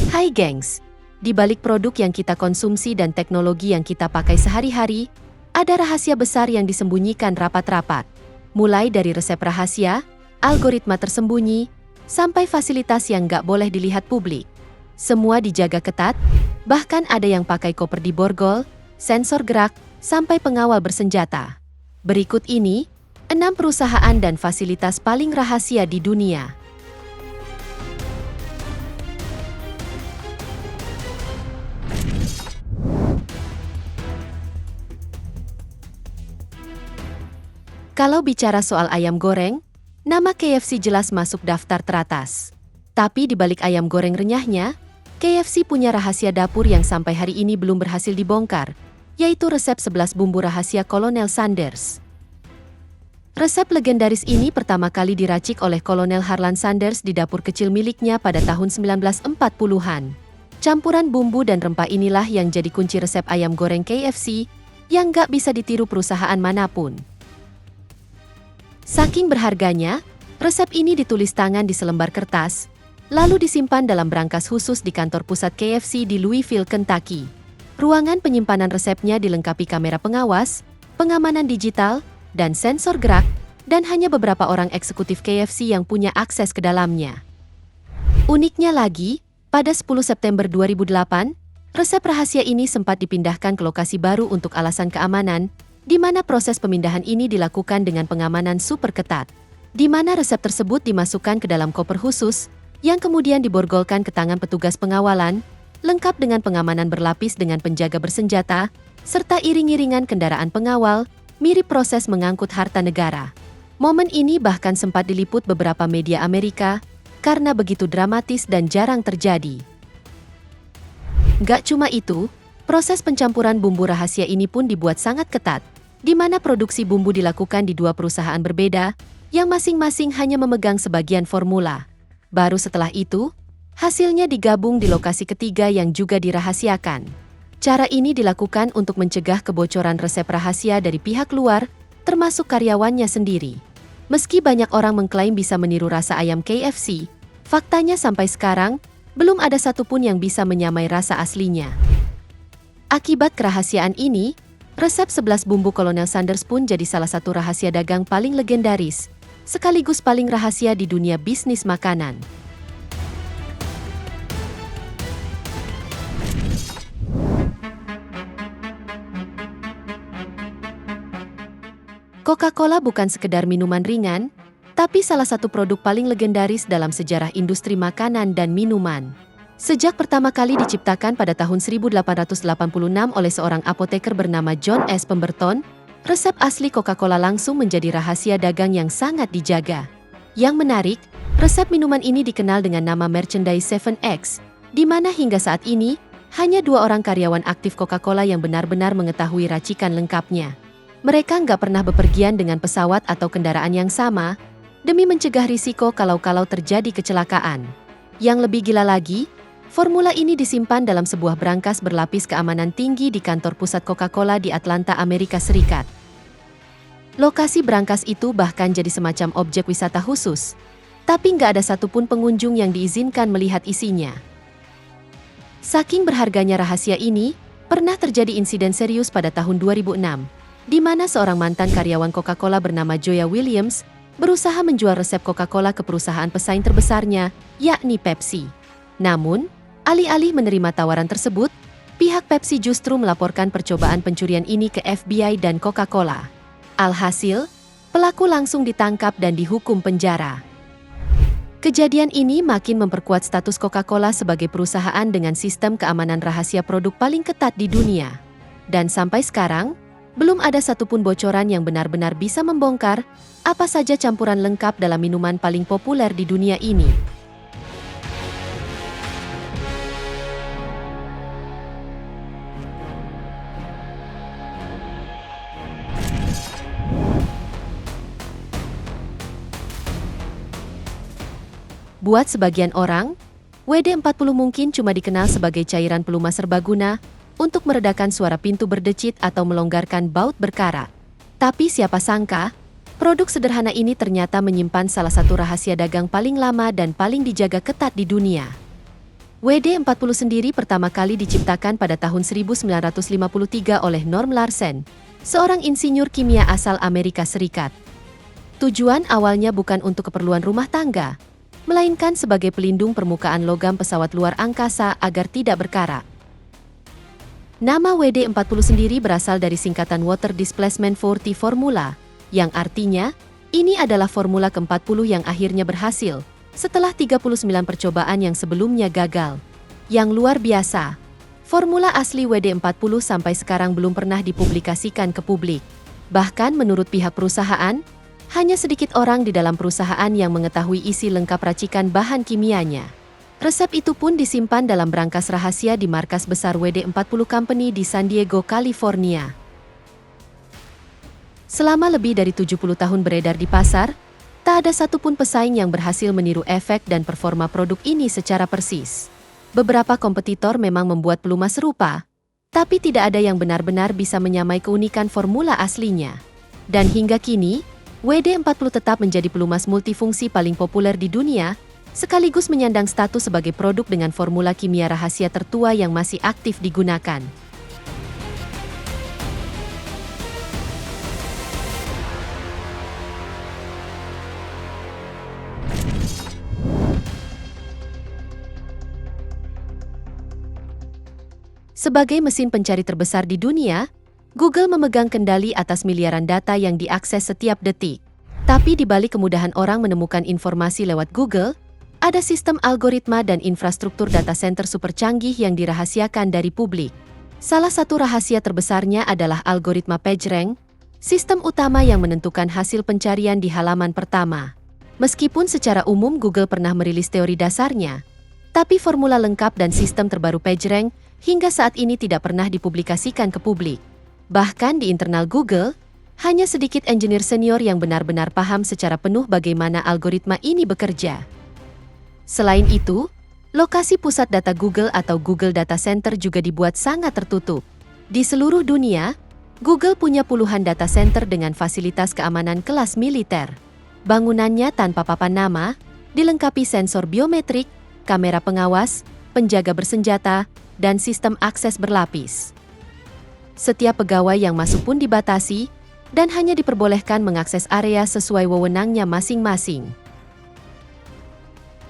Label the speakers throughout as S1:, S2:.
S1: Hai gengs, di balik produk yang kita konsumsi dan teknologi yang kita pakai sehari-hari, ada rahasia besar yang disembunyikan rapat-rapat. Mulai dari resep rahasia, algoritma tersembunyi, sampai fasilitas yang nggak boleh dilihat publik. Semua dijaga ketat, bahkan ada yang pakai koper diborgol, sensor gerak, sampai pengawal bersenjata. Berikut ini, 6 perusahaan dan fasilitas paling rahasia di dunia. Kalau bicara soal ayam goreng, nama KFC jelas masuk daftar teratas. Tapi di balik ayam goreng renyahnya, KFC punya rahasia dapur yang sampai hari ini belum berhasil dibongkar, yaitu resep 11 bumbu rahasia Kolonel Sanders. Resep legendaris ini pertama kali diracik oleh Kolonel Harlan Sanders di dapur kecil miliknya pada tahun 1940-an. Campuran bumbu dan rempah inilah yang jadi kunci resep ayam goreng KFC, yang nggak bisa ditiru perusahaan manapun. Saking berharganya, resep ini ditulis tangan di selembar kertas, lalu disimpan dalam brankas khusus di kantor pusat KFC di Louisville, Kentucky. Ruangan penyimpanan resepnya dilengkapi kamera pengawas, pengamanan digital, dan sensor gerak, dan hanya beberapa orang eksekutif KFC yang punya akses ke dalamnya. Uniknya lagi, pada 10 September 2008, resep rahasia ini sempat dipindahkan ke lokasi baru untuk alasan keamanan, di mana proses pemindahan ini dilakukan dengan pengamanan super ketat, di mana resep tersebut dimasukkan ke dalam koper khusus, yang kemudian diborgolkan ke tangan petugas pengawalan, lengkap dengan pengamanan berlapis dengan penjaga bersenjata, serta iring-iringan kendaraan pengawal, mirip proses mengangkut harta negara. Momen ini bahkan sempat diliput beberapa media Amerika, karena begitu dramatis dan jarang terjadi. Gak cuma itu, proses pencampuran bumbu rahasia ini pun dibuat sangat ketat, di mana produksi bumbu dilakukan di 2 perusahaan berbeda, yang masing-masing hanya memegang sebagian formula. Baru setelah itu, hasilnya digabung di lokasi ketiga yang juga dirahasiakan. Cara ini dilakukan untuk mencegah kebocoran resep rahasia dari pihak luar, termasuk karyawannya sendiri. Meski banyak orang mengklaim bisa meniru rasa ayam KFC, faktanya sampai sekarang, belum ada satupun yang bisa menyamai rasa aslinya. Akibat kerahasiaan ini, resep 11 bumbu Kolonel Sanders pun jadi salah satu rahasia dagang paling legendaris, sekaligus paling rahasia di dunia bisnis makanan. Coca-Cola bukan sekedar minuman ringan, tapi salah satu produk paling legendaris dalam sejarah industri makanan dan minuman. Sejak pertama kali diciptakan pada tahun 1886 oleh seorang apoteker bernama John S. Pemberton, resep asli Coca-Cola langsung menjadi rahasia dagang yang sangat dijaga. Yang menarik, resep minuman ini dikenal dengan nama merchandise 7X, di mana hingga saat ini, hanya 2 orang karyawan aktif Coca-Cola yang benar-benar mengetahui racikan lengkapnya. Mereka nggak pernah bepergian dengan pesawat atau kendaraan yang sama, demi mencegah risiko kalau terjadi kecelakaan. Yang lebih gila lagi, formula ini disimpan dalam sebuah brankas berlapis keamanan tinggi di kantor pusat Coca-Cola di Atlanta, Amerika Serikat. Lokasi brankas itu bahkan jadi semacam objek wisata khusus, tapi nggak ada satupun pengunjung yang diizinkan melihat isinya. Saking berharganya rahasia ini, pernah terjadi insiden serius pada tahun 2006, di mana seorang mantan karyawan Coca-Cola bernama Joya Williams berusaha menjual resep Coca-Cola ke perusahaan pesaing terbesarnya, yakni Pepsi. Namun, alih-alih menerima tawaran tersebut, pihak Pepsi justru melaporkan percobaan pencurian ini ke FBI dan Coca-Cola. Alhasil, pelaku langsung ditangkap dan dihukum penjara. Kejadian ini makin memperkuat status Coca-Cola sebagai perusahaan dengan sistem keamanan rahasia produk paling ketat di dunia. Dan sampai sekarang, belum ada satupun bocoran yang benar-benar bisa membongkar apa saja campuran lengkap dalam minuman paling populer di dunia ini. Buat sebagian orang, WD-40 mungkin cuma dikenal sebagai cairan pelumas serbaguna untuk meredakan suara pintu berdecit atau melonggarkan baut berkarat. Tapi siapa sangka, produk sederhana ini ternyata menyimpan salah satu rahasia dagang paling lama dan paling dijaga ketat di dunia. WD-40 sendiri pertama kali diciptakan pada tahun 1953 oleh Norm Larsen, seorang insinyur kimia asal Amerika Serikat. Tujuan awalnya bukan untuk keperluan rumah tangga, melainkan sebagai pelindung permukaan logam pesawat luar angkasa agar tidak berkarat. Nama WD-40 sendiri berasal dari singkatan Water Displacement 40 Formula, yang artinya, ini adalah formula ke-40 yang akhirnya berhasil, setelah 39 percobaan yang sebelumnya gagal. Yang luar biasa, formula asli WD-40 sampai sekarang belum pernah dipublikasikan ke publik. Bahkan menurut pihak perusahaan, hanya sedikit orang di dalam perusahaan yang mengetahui isi lengkap racikan bahan kimianya. Resep itu pun disimpan dalam brankas rahasia di markas besar WD-40 Company di San Diego, California. Selama lebih dari 70 tahun beredar di pasar, tak ada satupun pesaing yang berhasil meniru efek dan performa produk ini secara persis. Beberapa kompetitor memang membuat pelumas serupa, tapi tidak ada yang benar-benar bisa menyamai keunikan formula aslinya. Dan hingga kini, WD-40 tetap menjadi pelumas multifungsi paling populer di dunia, sekaligus menyandang status sebagai produk dengan formula kimia rahasia tertua yang masih aktif digunakan. Sebagai mesin pencari terbesar di dunia, Google memegang kendali atas miliaran data yang diakses setiap detik. Tapi di balik kemudahan orang menemukan informasi lewat Google, ada sistem algoritma dan infrastruktur data center super canggih yang dirahasiakan dari publik. Salah satu rahasia terbesarnya adalah algoritma PageRank, sistem utama yang menentukan hasil pencarian di halaman pertama. Meskipun secara umum Google pernah merilis teori dasarnya, tapi formula lengkap dan sistem terbaru PageRank hingga saat ini tidak pernah dipublikasikan ke publik. Bahkan di internal Google, hanya sedikit engineer senior yang benar-benar paham secara penuh bagaimana algoritma ini bekerja. Selain itu, lokasi pusat data Google atau Google Data Center juga dibuat sangat tertutup. Di seluruh dunia, Google punya puluhan data center dengan fasilitas keamanan kelas militer. Bangunannya tanpa papan nama, dilengkapi sensor biometrik, kamera pengawas, penjaga bersenjata, dan sistem akses berlapis. Setiap pegawai yang masuk pun dibatasi, dan hanya diperbolehkan mengakses area sesuai wewenangnya masing-masing.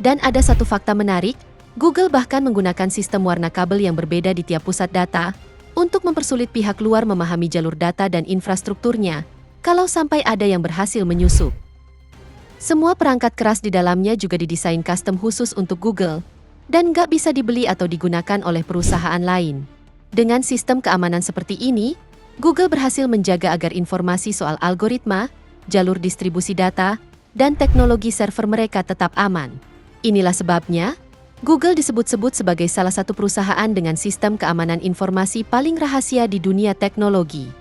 S1: Dan ada satu fakta menarik, Google bahkan menggunakan sistem warna kabel yang berbeda di tiap pusat data, untuk mempersulit pihak luar memahami jalur data dan infrastrukturnya, kalau sampai ada yang berhasil menyusup. Semua perangkat keras di dalamnya juga didesain custom khusus untuk Google, dan nggak bisa dibeli atau digunakan oleh perusahaan lain. Dengan sistem keamanan seperti ini, Google berhasil menjaga agar informasi soal algoritma, jalur distribusi data, dan teknologi server mereka tetap aman. Inilah sebabnya, Google disebut-sebut sebagai salah satu perusahaan dengan sistem keamanan informasi paling rahasia di dunia teknologi.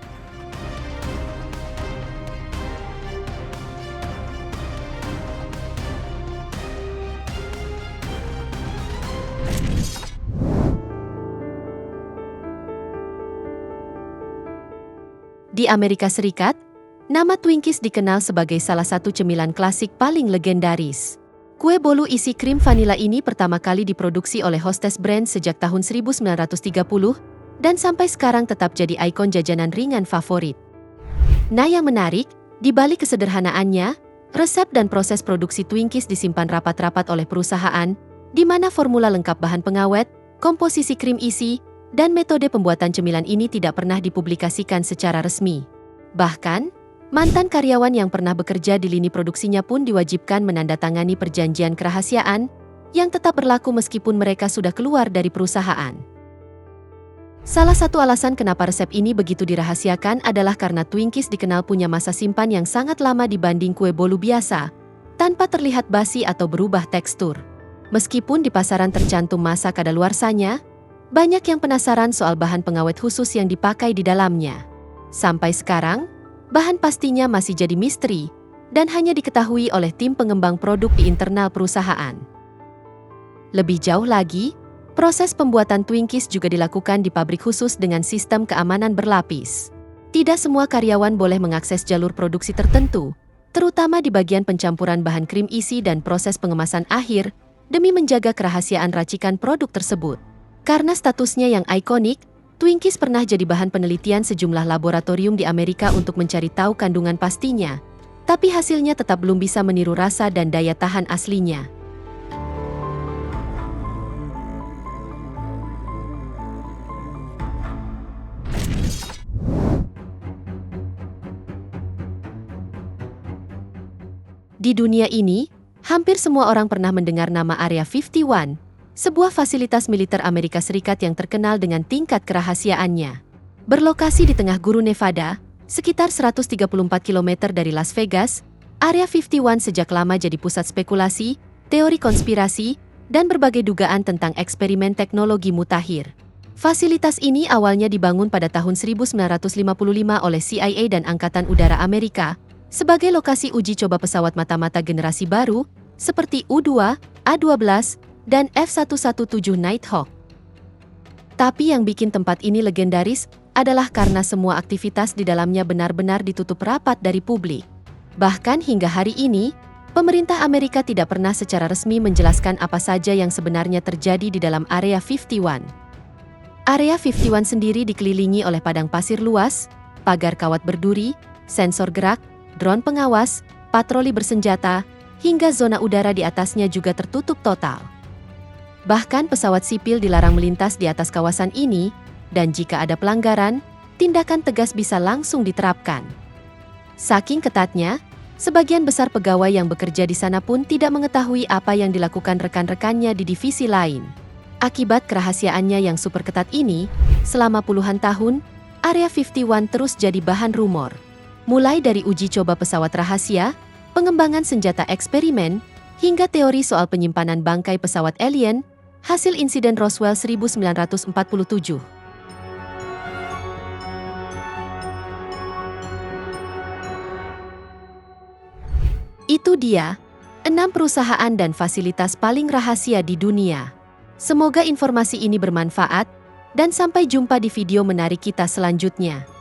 S1: Di Amerika Serikat, nama Twinkies dikenal sebagai salah satu cemilan klasik paling legendaris. Kue bolu isi krim vanila ini pertama kali diproduksi oleh Hostess Brand sejak tahun 1930 dan sampai sekarang tetap jadi ikon jajanan ringan favorit. Nah, yang menarik, di balik kesederhanaannya, resep dan proses produksi Twinkies disimpan rapat-rapat oleh perusahaan, di mana formula lengkap bahan pengawet, komposisi krim isi, dan metode pembuatan cemilan ini tidak pernah dipublikasikan secara resmi. Bahkan, mantan karyawan yang pernah bekerja di lini produksinya pun diwajibkan menandatangani perjanjian kerahasiaan yang tetap berlaku meskipun mereka sudah keluar dari perusahaan. Salah satu alasan kenapa resep ini begitu dirahasiakan adalah karena Twinkies dikenal punya masa simpan yang sangat lama dibanding kue bolu biasa, tanpa terlihat basi atau berubah tekstur. Meskipun di pasaran tercantum masa kadaluarsanya, banyak yang penasaran soal bahan pengawet khusus yang dipakai di dalamnya. Sampai sekarang, bahan pastinya masih jadi misteri, dan hanya diketahui oleh tim pengembang produk di internal perusahaan. Lebih jauh lagi, proses pembuatan Twinkies juga dilakukan di pabrik khusus dengan sistem keamanan berlapis. Tidak semua karyawan boleh mengakses jalur produksi tertentu, terutama di bagian pencampuran bahan krim isi dan proses pengemasan akhir, demi menjaga kerahasiaan racikan produk tersebut. Karena statusnya yang ikonik, Twinkies pernah jadi bahan penelitian sejumlah laboratorium di Amerika untuk mencari tahu kandungan pastinya. Tapi hasilnya tetap belum bisa meniru rasa dan daya tahan aslinya. Di dunia ini, hampir semua orang pernah mendengar nama Area 51, sebuah fasilitas militer Amerika Serikat yang terkenal dengan tingkat kerahasiaannya. Berlokasi di tengah gurun Nevada, sekitar 134 km dari Las Vegas, Area 51 sejak lama jadi pusat spekulasi, teori konspirasi, dan berbagai dugaan tentang eksperimen teknologi mutakhir. Fasilitas ini awalnya dibangun pada tahun 1955 oleh CIA dan Angkatan Udara Amerika, sebagai lokasi uji coba pesawat mata-mata generasi baru, seperti U-2, A-12, dan F-117 Nighthawk. Tapi yang bikin tempat ini legendaris adalah karena semua aktivitas di dalamnya benar-benar ditutup rapat dari publik. Bahkan hingga hari ini, pemerintah Amerika tidak pernah secara resmi menjelaskan apa saja yang sebenarnya terjadi di dalam Area 51. Area 51 sendiri dikelilingi oleh padang pasir luas, pagar kawat berduri, sensor gerak, drone pengawas, patroli bersenjata, hingga zona udara di atasnya juga tertutup total. Bahkan pesawat sipil dilarang melintas di atas kawasan ini, dan jika ada pelanggaran, tindakan tegas bisa langsung diterapkan. Saking ketatnya, sebagian besar pegawai yang bekerja di sana pun tidak mengetahui apa yang dilakukan rekan-rekannya di divisi lain. Akibat kerahasiaannya yang super ketat ini, selama puluhan tahun, Area 51 terus jadi bahan rumor. Mulai dari uji coba pesawat rahasia, pengembangan senjata eksperimen, hingga teori soal penyimpanan bangkai pesawat alien, hasil insiden Roswell 1947. Itu dia, 6 perusahaan dan fasilitas paling rahasia di dunia. Semoga informasi ini bermanfaat, dan sampai jumpa di video menarik kita selanjutnya.